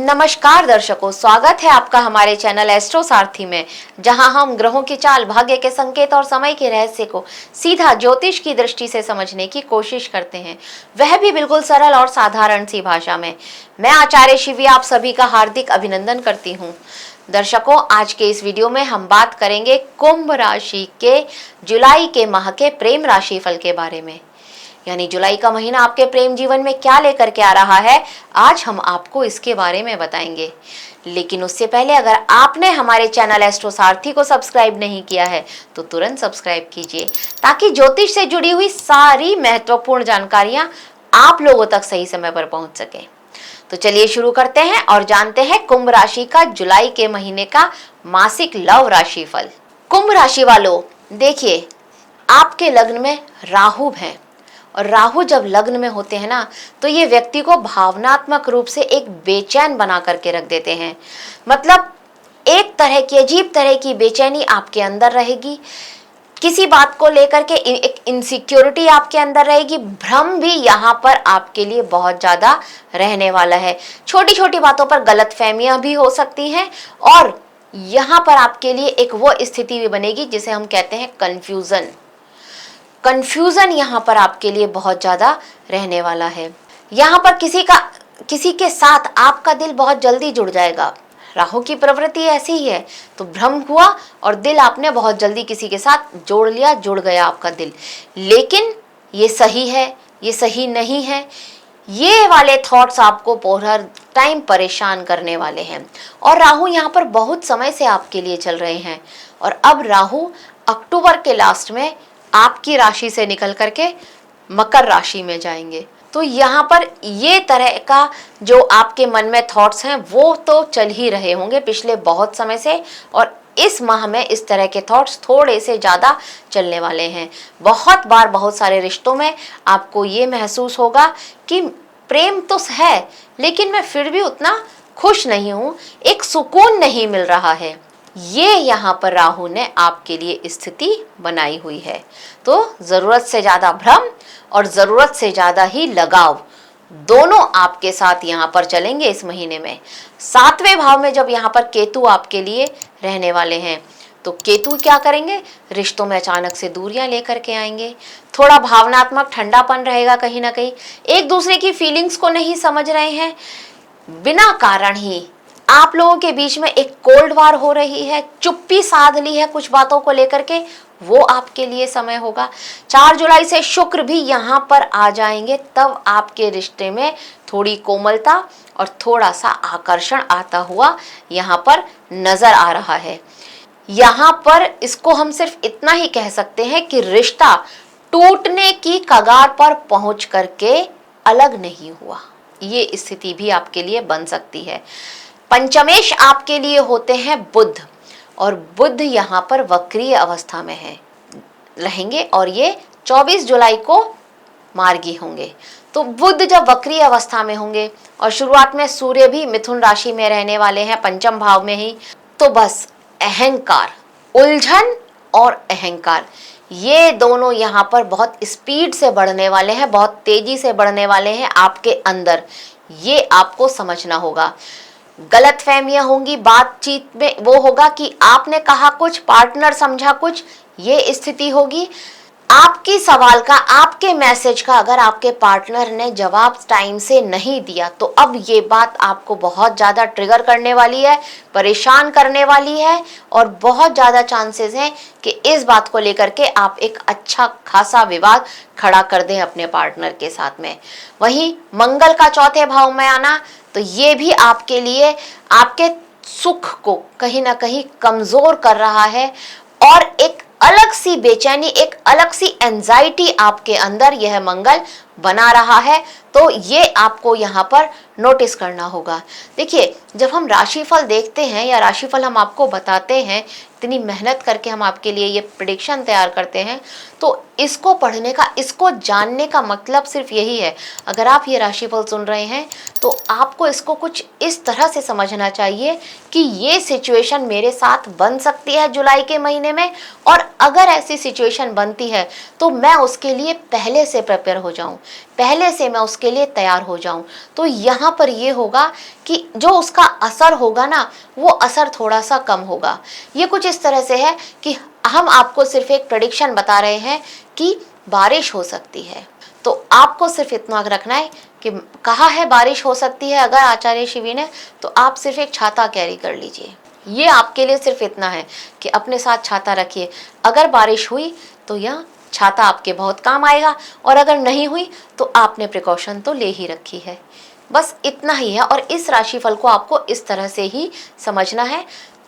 नमस्कार दर्शकों, स्वागत है आपका हमारे चैनल एस्ट्रो सारथी में, जहां हम ग्रहों की चाल, भाग्य के संकेत और समय के रहस्य को सीधा ज्योतिष की दृष्टि से समझने की कोशिश करते हैं, वह भी बिल्कुल सरल और साधारण सी भाषा में। मैं आचार्य शिवी आप सभी का हार्दिक अभिनंदन करती हूँ। दर्शकों, आज के इस वीडियो में हम बात करेंगे कुंभ राशि के जुलाई के माह के प्रेम राशि फल के बारे में। यानी जुलाई का महीना आपके प्रेम जीवन में क्या लेकर के आ रहा है, आज हम आपको इसके बारे में बताएंगे। लेकिन उससे पहले अगर आपने हमारे चैनल एस्ट्रो सारथी को सब्सक्राइब नहीं किया है तो तुरंत सब्सक्राइब कीजिए, ताकि ज्योतिष से जुड़ी हुई सारी महत्वपूर्ण जानकारियां आप लोगों तक सही समय पर पहुंच सके। तो चलिए शुरू करते हैं और जानते हैं कुंभ राशि का जुलाई के महीने का मासिक लव राशि फल। कुंभ राशि वालों, देखिए, आपके लग्न में राहु है और राहु जब लग्न में होते हैं ना, तो ये व्यक्ति को भावनात्मक रूप से एक बेचैन बना करके रख देते हैं। मतलब एक तरह की अजीब तरह की बेचैनी आपके अंदर रहेगी, किसी बात को लेकर के एक इनसिक्योरिटी आपके अंदर रहेगी, भ्रम भी यहाँ पर आपके लिए बहुत ज़्यादा रहने वाला है। छोटी छोटी बातों पर गलतफहमियां भी हो सकती हैं और यहाँ पर आपके लिए एक वो स्थिति भी बनेगी जिसे हम कहते हैं कंफ्यूजन यहाँ पर आपके लिए बहुत ज़्यादा रहने वाला है। यहाँ पर किसी के साथ आपका दिल बहुत जल्दी जुड़ जाएगा। राहु की प्रवृत्ति ऐसी ही है, तो भ्रम हुआ और दिल आपने बहुत जल्दी किसी के साथ जोड़ लिया, जुड़ गया आपका दिल। लेकिन ये सही है, ये सही नहीं है, ये वाले थॉट्स आपको पूरा टाइम परेशान करने वाले हैं। और राहु यहाँ पर बहुत समय से आपके लिए चल रहे हैं और अब राहु अक्टूबर के लास्ट में आपकी राशि से निकल करके मकर राशि में जाएंगे। तो यहाँ पर ये तरह का जो आपके मन में थॉट्स हैं वो तो चल ही रहे होंगे पिछले बहुत समय से, और इस माह में इस तरह के थॉट्स थोड़े से ज़्यादा चलने वाले हैं। बहुत बार बहुत सारे रिश्तों में आपको ये महसूस होगा कि प्रेम तो है लेकिन मैं फिर भी उतना खुश नहीं हूँ, एक सुकून नहीं मिल रहा है। ये यहाँ पर राहु ने आपके लिए स्थिति बनाई हुई है। तो ज़रूरत से ज़्यादा भ्रम और ज़रूरत से ज़्यादा ही लगाव दोनों आपके साथ यहाँ पर चलेंगे इस महीने में। 7वें भाव में जब यहाँ पर केतु आपके लिए रहने वाले हैं, तो केतु क्या करेंगे, रिश्तों में अचानक से दूरियां लेकर के आएंगे। थोड़ा भावनात्मक ठंडापन रहेगा, कहीं ना कहीं एक दूसरे की फीलिंग्स को नहीं समझ रहे हैं, बिना कारण ही आप लोगों के बीच में एक कोल्ड वार हो रही है, चुप्पी साध ली है कुछ बातों को लेकर के, वो आपके लिए समय होगा। 4 जुलाई से शुक्र भी यहाँ पर आ जाएंगे, तब आपके रिश्ते में थोड़ी कोमलता और थोड़ा सा आकर्षण आता हुआ यहाँ पर नजर आ रहा है। यहाँ पर इसको हम सिर्फ इतना ही कह सकते हैं कि रिश्ता टूटने की कगार पर पहुंच करके अलग नहीं हुआ। ये स्थिति भी आपके लिए बन सकती है। पंचमेश आपके लिए होते हैं बुध, और बुध यहाँ पर वक्रीय अवस्था में रहेंगे और ये 24 जुलाई को मार्गी होंगे। तो बुध जब वक्रीय अवस्था में होंगे और शुरुआत में सूर्य भी मिथुन राशि में रहने वाले हैं, पंचम भाव में ही, तो बस अहंकार, उलझन और अहंकार, ये दोनों यहाँ पर बहुत स्पीड से बढ़ने वाले हैं, बहुत तेजी से बढ़ने वाले हैं आपके अंदर। ये आपको समझना होगा। गलतफहमियां होंगी, बातचीत में वो होगा कि आपने कहा कुछ, पार्टनर समझा कुछ, ये स्थिति होगी। आपकी सवाल का, आपके मैसेज का अगर आपके पार्टनर ने जवाब टाइम से नहीं दिया, तो अब ये बात आपको बहुत ज़्यादा ट्रिगर करने वाली है, परेशान करने वाली है, और बहुत ज़्यादा चांसेस हैं कि इस बात को लेकर के आप एक अच्छा खासा विवाद खड़ा कर दें अपने पार्टनर के साथ में। वहीं मंगल का 4थे भाव में आना, तो ये भी आपके लिए आपके सुख को कहीं ना कहीं कमज़ोर कर रहा है और एक अलग सी बेचैनी, एक अलग सी एंजाइटी आपके अंदर यह मंगल बना रहा है। तो ये आपको यहाँ पर नोटिस करना होगा। देखिए, जब हम राशिफल देखते हैं या राशिफल हम आपको बताते हैं, इतनी मेहनत करके हम आपके लिए ये प्रेडिक्शन तैयार करते हैं, तो इसको पढ़ने का, इसको जानने का मतलब सिर्फ यही है। अगर आप ये राशिफल सुन रहे हैं तो आपको इसको कुछ इस तरह से समझना चाहिए कि ये सिचुएशन मेरे साथ बन सकती है जुलाई के महीने में, और अगर ऐसी सिचुएशन बनती है तो मैं उसके लिए पहले से प्रिपेयर हो जाऊं। पहले से मैं उसके लिए तैयार हो जाऊं। तो यहाँ पर ये होगा कि जो उसका असर होगा ना, वो असर थोड़ा सा कम होगा। ये कुछ इस तरह से है कि हम आपको सिर्फ एक प्रेडिक्शन बता रहे हैं कि बारिश हो सकती है। तो आपको सिर्फ इतना रखना है कि कहा है बारिश हो सकती है अगर आचार्य शिवी ने, तो आप सिर्फ एक छाता कैरी कर लीजिए। ये आपके लिए सिर्फ इतना है कि अपने साथ छाता रखिए। अगर बारिश हुई तो यह छाता आपके बहुत काम आएगा, और अगर नहीं हुई तो आपने प्रिकॉशन तो ले ही रखी है। बस इतना ही है, और इस राशिफल को आपको इस तरह से ही समझना है,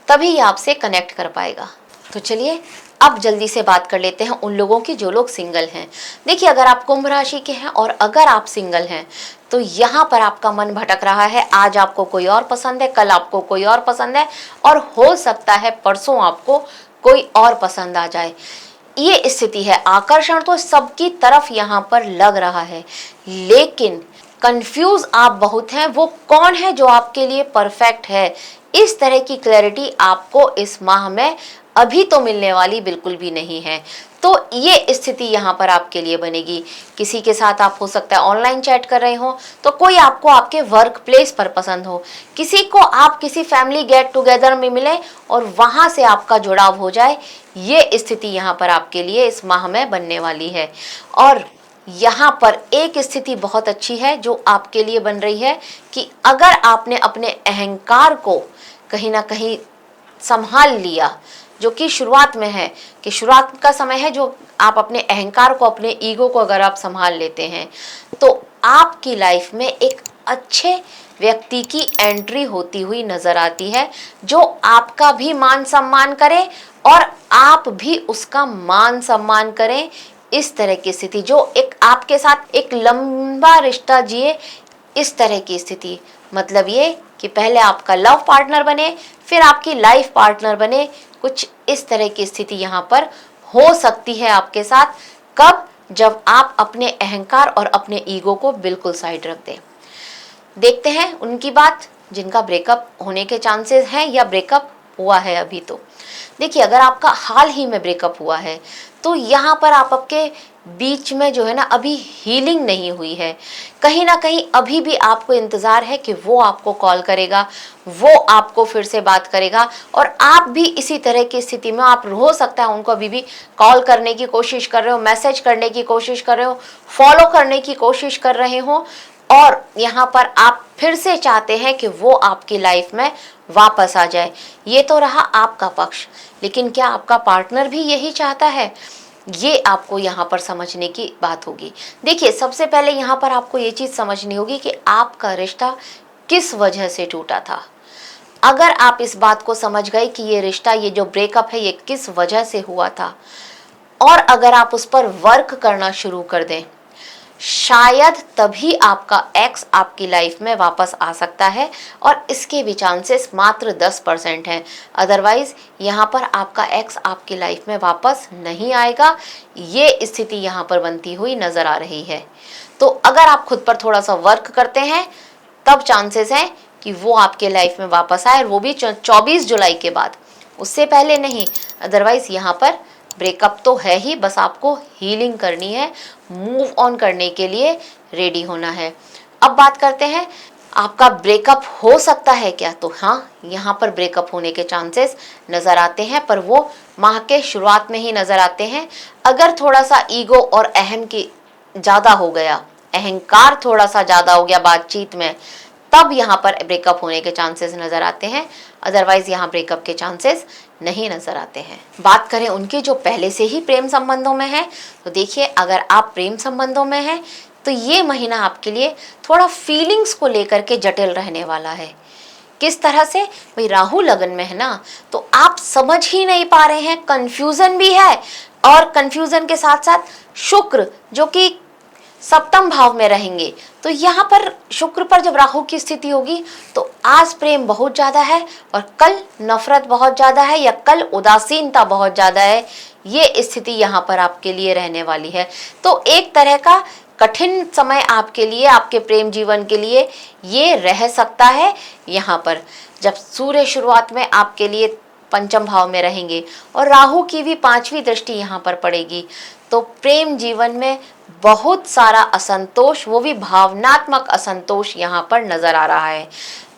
तभी ये आपसे कनेक्ट कर पाएगा। तो चलिए अब जल्दी से बात कर लेते हैं उन लोगों की जो लोग सिंगल हैं। देखिए, अगर आप कुंभ राशि के हैं और अगर आप सिंगल हैं तो यहाँ पर आपका मन भटक रहा है। आज आपको कोई और पसंद है, कल आपको कोई और पसंद है, और हो सकता है परसों आपको कोई और पसंद आ जाए। ये स्थिति है। आकर्षण तो सबकी तरफ यहाँ पर लग रहा है, लेकिन कंफ्यूज आप बहुत हैं। वो कौन है जो आपके लिए परफेक्ट है, इस तरह की क्लैरिटी आपको इस माह में अभी तो मिलने वाली बिल्कुल भी नहीं है। तो ये स्थिति यहाँ पर आपके लिए बनेगी। किसी के साथ आप हो सकता है ऑनलाइन चैट कर रहे हो, तो कोई आपको आपके वर्क प्लेस पर पसंद हो, किसी को आप किसी फैमिली गेट टुगेदर में मिले और वहां से आपका जुड़ाव हो जाए। ये स्थिति यहाँ पर आपके लिए इस माह में बनने वाली है। और यहाँ पर एक स्थिति बहुत अच्छी है जो आपके लिए बन रही है कि अगर आपने अपने अहंकार को कहीं ना कहीं संभाल लिया, जो कि शुरुआत में है, कि शुरुआत का समय है, जो आप अपने अहंकार को, अपने ईगो को अगर आप संभाल लेते हैं, तो आपकी लाइफ में एक अच्छे व्यक्ति की एंट्री होती हुई नजर आती है, जो आपका भी मान सम्मान करे और आप भी उसका मान सम्मान करें। इस तरह की स्थिति, जो एक आपके साथ एक लंबा रिश्ता जिए, इस तरह की स्थिति। मतलब ये कि पहले आपका लव पार्टनर बने, फिर आपकी लाइफ पार्टनर बने। कुछ इस तरह की स्थिति यहाँ पर हो सकती है आपके साथ। कब? जब आप अपने अहंकार और अपने ईगो को बिल्कुल साइड रख दें। देखते हैं उनकी बात जिनका ब्रेकअप होने के चांसेस हैं या ब्रेकअप हुआ है अभी। तो देखिए, अगर आपका हाल ही में ब्रेकअप हुआ है तो यहाँ पर आपके बीच में जो है ना, अभी हीलिंग नहीं हुई है। कहीं ना कहीं अभी भी आपको इंतजार है कि वो आपको कॉल करेगा, वो आपको फिर से बात करेगा, और आप भी इसी तरह की स्थिति में आप हो सकता है उनको अभी भी कॉल करने की कोशिश कर रहे हो, मैसेज करने की कोशिश कर रहे हो, फॉलो करने की कोशिश कर रहे हो, और यहाँ पर आप फिर से चाहते हैं कि वो आपकी लाइफ में वापस आ जाए। ये तो रहा आपका पक्ष, लेकिन क्या आपका पार्टनर भी यही चाहता है? ये आपको यहाँ पर समझने की बात होगी। देखिए, सबसे पहले यहाँ पर आपको ये चीज़ समझनी होगी कि आपका रिश्ता किस वजह से टूटा था। अगर आप इस बात को समझ गए कि ये रिश्ता, ये जो ब्रेकअप है, ये किस वजह से हुआ था, और अगर आप उस पर वर्क करना शुरू कर दें, शायद तभी आपका एक्स आपकी लाइफ में वापस आ सकता है, और इसके भी चांसेस मात्र 10% हैं। अदरवाइज यहाँ पर आपका एक्स आपकी लाइफ में वापस नहीं आएगा। ये स्थिति यहाँ पर बनती हुई नजर आ रही है। तो अगर आप खुद पर थोड़ा सा वर्क करते हैं, तब चांसेस हैं कि वो आपके लाइफ में वापस आए, और वो भी 24 जुलाई के बाद, उससे पहले नहीं। अदरवाइज यहाँ पर ब्रेकअप तो है ही, बस आपको हीलिंग करनी है, मूव ऑन करने के लिए रेडी होना है। अब बात करते हैं, आपका ब्रेकअप हो सकता है क्या? तो हाँ, यहाँ पर ब्रेकअप होने के चांसेस नज़र आते हैं, पर वो माह के शुरुआत में ही नज़र आते हैं। अगर थोड़ा सा ईगो और अहम की ज़्यादा हो गया, अहंकार थोड़ा सा ज़्यादा हो गया बातचीत में, तब यहाँ पर ब्रेकअप होने के चांसेस नज़र आते हैं। अदरवाइज यहाँ ब्रेकअप के चांसेस नहीं नज़र आते हैं। बात करें उनके जो पहले से ही प्रेम संबंधों में हैं, तो देखिए, अगर आप प्रेम संबंधों में हैं तो ये महीना आपके लिए थोड़ा फीलिंग्स को लेकर के जटिल रहने वाला है। किस तरह से? भाई, राहु लगन में है ना, तो आप समझ ही नहीं पा रहे हैं, कंफ्यूजन भी है, और कंफ्यूजन के साथ साथ शुक्र जो कि सप्तम भाव में रहेंगे। तो यहाँ पर शुक्र पर जब राहु की स्थिति होगी, तो आज प्रेम बहुत ज़्यादा है और कल नफरत बहुत ज़्यादा है, या कल उदासीनता बहुत ज़्यादा है। ये स्थिति यहाँ पर आपके लिए रहने वाली है। तो एक तरह का कठिन समय आपके लिए, आपके प्रेम जीवन के लिए ये रह सकता है। यहाँ पर जब सूर्य शुरुआत में आपके लिए पंचम भाव में रहेंगे और राहु की भी 5वीं दृष्टि यहाँ पर पड़ेगी, तो प्रेम जीवन में बहुत सारा असंतोष, वो भी भावनात्मक असंतोष यहाँ पर नजर आ रहा है।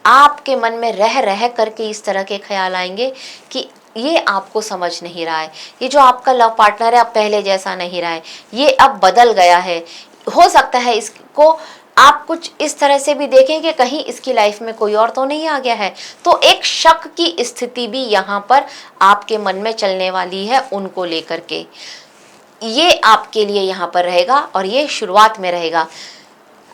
आपके मन में रह रह करके इस तरह के ख्याल आएंगे कि ये आपको समझ नहीं रहा है, ये जो आपका लव पार्टनर है अब पहले जैसा नहीं रहा है, ये अब बदल गया है। हो सकता है इसको आप कुछ इस तरह से भी देखें कि कहीं इसकी लाइफ में कोई और तो नहीं आ गया है। तो एक शक की स्थिति भी यहाँ पर आपके मन में चलने वाली है उनको लेकर के। ये आपके लिए यहाँ पर रहेगा और ये शुरुआत में रहेगा।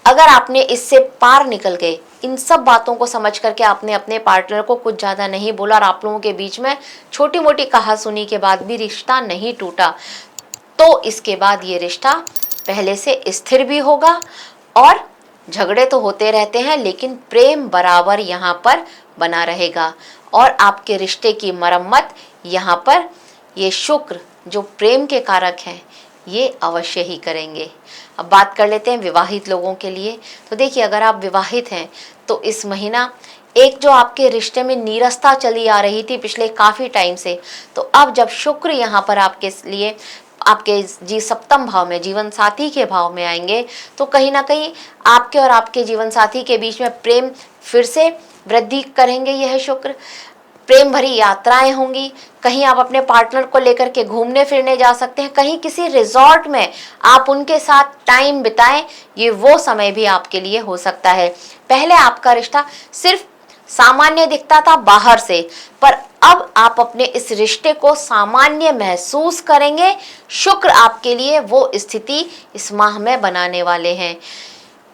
अगर आपने इससे पार निकल गए, इन सब बातों को समझ करके आपने अपने पार्टनर को कुछ ज़्यादा नहीं बोला और आप लोगों के बीच में छोटी मोटी कहासुनी के बाद भी रिश्ता नहीं टूटा, तो इसके बाद ये रिश्ता पहले से स्थिर भी होगा। और झगड़े तो होते रहते हैं लेकिन प्रेम बराबर यहाँ पर बना रहेगा और आपके रिश्ते की मरम्मत यहाँ पर ये शुक्र जो प्रेम के कारक हैं ये अवश्य ही करेंगे। अब बात कर लेते हैं विवाहित लोगों के लिए। तो देखिए, अगर आप विवाहित हैं तो इस महीना एक जो आपके रिश्ते में नीरसता चली आ रही थी पिछले काफ़ी टाइम से, तो अब जब शुक्र यहाँ पर आपके लिए आपके सप्तम भाव में जीवन साथी के भाव में आएंगे, तो कहीं ना कहीं आपके और आपके जीवन साथी के बीच में प्रेम फिर से वृद्धि करेंगे। यह शुक्र प्रेम भरी यात्राएं होंगी, कहीं आप अपने पार्टनर को लेकर के घूमने फिरने जा सकते हैं, कहीं किसी रिजॉर्ट में आप उनके साथ टाइम बिताएं, ये वो समय भी आपके लिए हो सकता है। पहले आपका रिश्ता सिर्फ सामान्य दिखता था बाहर से, पर अब आप अपने इस रिश्ते को सामान्य महसूस करेंगे। शुक्र आपके लिए वो स्थिति इस माह में बनाने वाले हैं।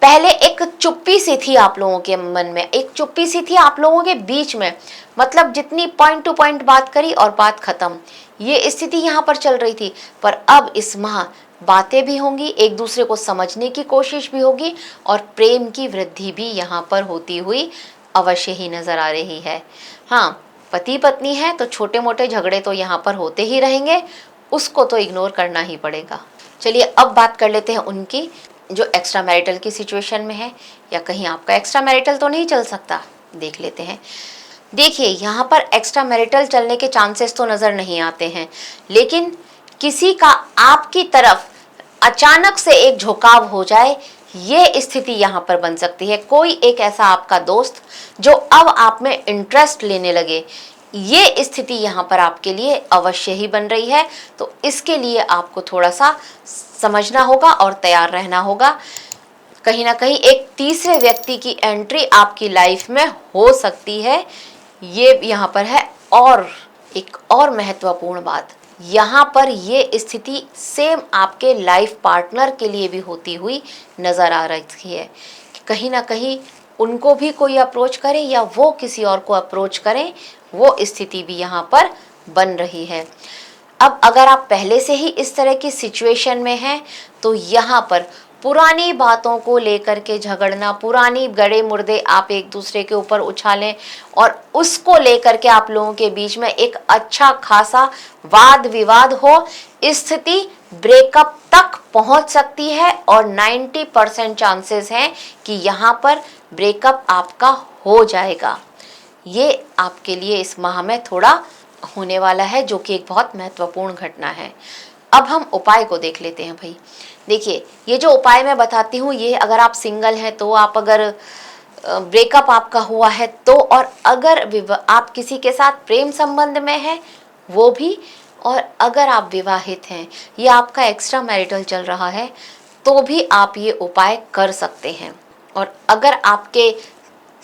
पहले एक चुप्पी सी थी आप लोगों के मन में, एक चुप्पी सी थी आप लोगों के बीच में, मतलब जितनी पॉइंट टू पॉइंट बात करी और बात खत्म, ये स्थिति यहाँ पर चल रही थी। पर अब इस माह बातें भी होंगी, एक दूसरे को समझने की कोशिश भी होगी और प्रेम की वृद्धि भी यहाँ पर होती हुई अवश्य ही नजर आ रही है। हाँ, पति पत्नी है तो छोटे मोटे झगड़े तो यहाँ पर होते ही रहेंगे, उसको तो इग्नोर करना ही पड़ेगा। चलिए अब बात कर लेते हैं उनकी जो एक्स्ट्रा मैरिटल की सिचुएशन में है, या कहीं आपका एक्स्ट्रा मैरिटल तो नहीं चल सकता, देख लेते हैं। देखिए, यहाँ पर एक्स्ट्रा मैरिटल चलने के चांसेस तो नज़र नहीं आते हैं, लेकिन किसी का आपकी तरफ अचानक से एक झुकाव हो जाए, ये स्थिति यहाँ पर बन सकती है। कोई एक ऐसा आपका दोस्त जो अब आप में इंटरेस्ट लेने लगे, ये स्थिति यहाँ पर आपके लिए अवश्य ही बन रही है। तो इसके लिए आपको थोड़ा सा समझना होगा और तैयार रहना होगा। कहीं ना कहीं एक तीसरे व्यक्ति की एंट्री आपकी लाइफ में हो सकती है, ये यहाँ पर है। और एक और महत्वपूर्ण बात, यहाँ पर ये स्थिति सेम आपके लाइफ पार्टनर के लिए भी होती हुई नज़र आ रही है। कहीं ना कहीं उनको भी कोई अप्रोच करे या वो किसी और को अप्रोच करें, वो स्थिति भी यहाँ पर बन रही है। अब अगर आप पहले से ही इस तरह की सिचुएशन में हैं, तो यहाँ पर पुरानी बातों को लेकर के झगड़ना, पुरानी गड़े मुर्दे आप एक दूसरे के ऊपर उछालें और उसको लेकर के आप लोगों के बीच में एक अच्छा खासा वाद विवाद हो, स्थिति ब्रेकअप तक पहुंच सकती है और 90% चांसेस हैं कि यहाँ पर ब्रेकअप आपका हो जाएगा। ये आपके लिए इस माह में थोड़ा होने वाला है, जो कि एक बहुत महत्वपूर्ण घटना है। अब हम उपाय को देख लेते हैं भाई। देखिए, ये जो उपाय मैं बताती हूँ, ये अगर आप सिंगल हैं तो आप, अगर ब्रेकअप आपका हुआ है तो, और अगर आप किसी के साथ प्रेम संबंध में हैं वो भी, और अगर आप विवाहित हैं या आपका एक्स्ट्रा मैरिटल चल रहा है तो भी आप ये उपाय कर सकते हैं। और अगर आपके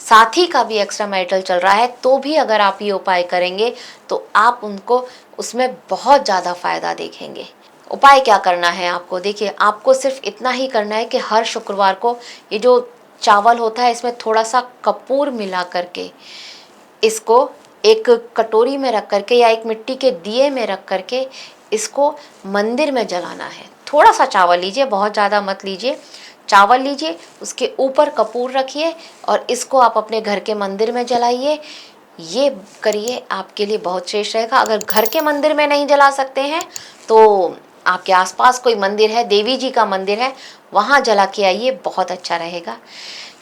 साथी का भी एक्स्ट्रा मैरिटल चल रहा है तो भी अगर आप ये उपाय करेंगे तो आप उनको उसमें बहुत ज़्यादा फायदा देखेंगे। उपाय क्या करना है आपको? देखिए, आपको सिर्फ इतना ही करना है कि हर शुक्रवार को ये जो चावल होता है इसमें थोड़ा सा कपूर मिला करके इसको एक कटोरी में रख करके या एक मिट्टी के दिए में रख करके इसको मंदिर में जलाना है। थोड़ा सा चावल लीजिए, बहुत ज़्यादा मत लीजिए। चावल लीजिए, उसके ऊपर कपूर रखिए और इसको आप अपने घर के मंदिर में जलाइए। ये करिए, आपके लिए बहुत श्रेष्ठ रहेगा। अगर घर के मंदिर में नहीं जला सकते हैं तो आपके आसपास कोई मंदिर है, देवी जी का मंदिर है, वहाँ जला के आइए, बहुत अच्छा रहेगा।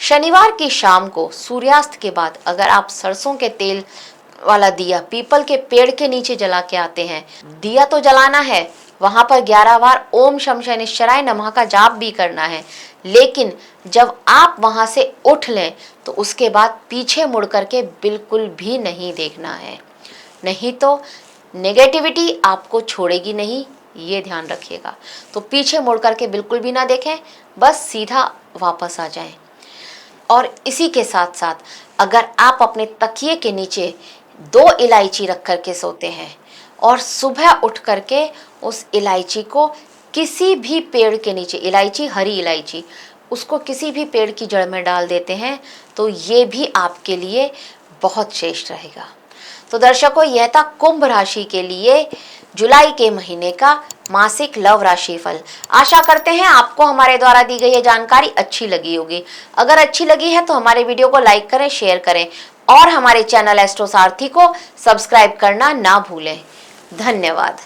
शनिवार की शाम को सूर्यास्त के बाद अगर आप सरसों के तेल वाला दिया पीपल के पेड़ के नीचे जला के आते हैं, दिया तो जलाना है वहां पर 11 बार ओम शम शनिश्चराय नमः का जाप भी करना है। लेकिन जब आप वहां से उठ लें तो उसके बाद पीछे मुड़ करके बिल्कुल भी नहीं देखना है, नहीं तो नेगेटिविटी आपको छोड़ेगी नहीं, ये ध्यान रखिएगा। तो पीछे मुड़ करके बिल्कुल भी ना देखें, बस सीधा वापस आ जाएं। और इसी के साथ साथ अगर आप अपने तकिए के नीचे 2 इलायची रख करके सोते हैं और सुबह उठ करके उस इलायची को किसी भी पेड़ के नीचे, इलायची हरी इलायची, उसको किसी भी पेड़ की जड़ में डाल देते हैं तो ये भी आपके लिए बहुत श्रेष्ठ रहेगा। तो दर्शकों, यह था कुंभ राशि के लिए जुलाई के महीने का मासिक लव राशि फल। आशा करते हैं आपको हमारे द्वारा दी गई ये जानकारी अच्छी लगी होगी। अगर अच्छी लगी है तो हमारे वीडियो को लाइक करें, शेयर करें और हमारे चैनल एस्ट्रो सारथी को सब्सक्राइब करना ना भूलें। धन्यवाद।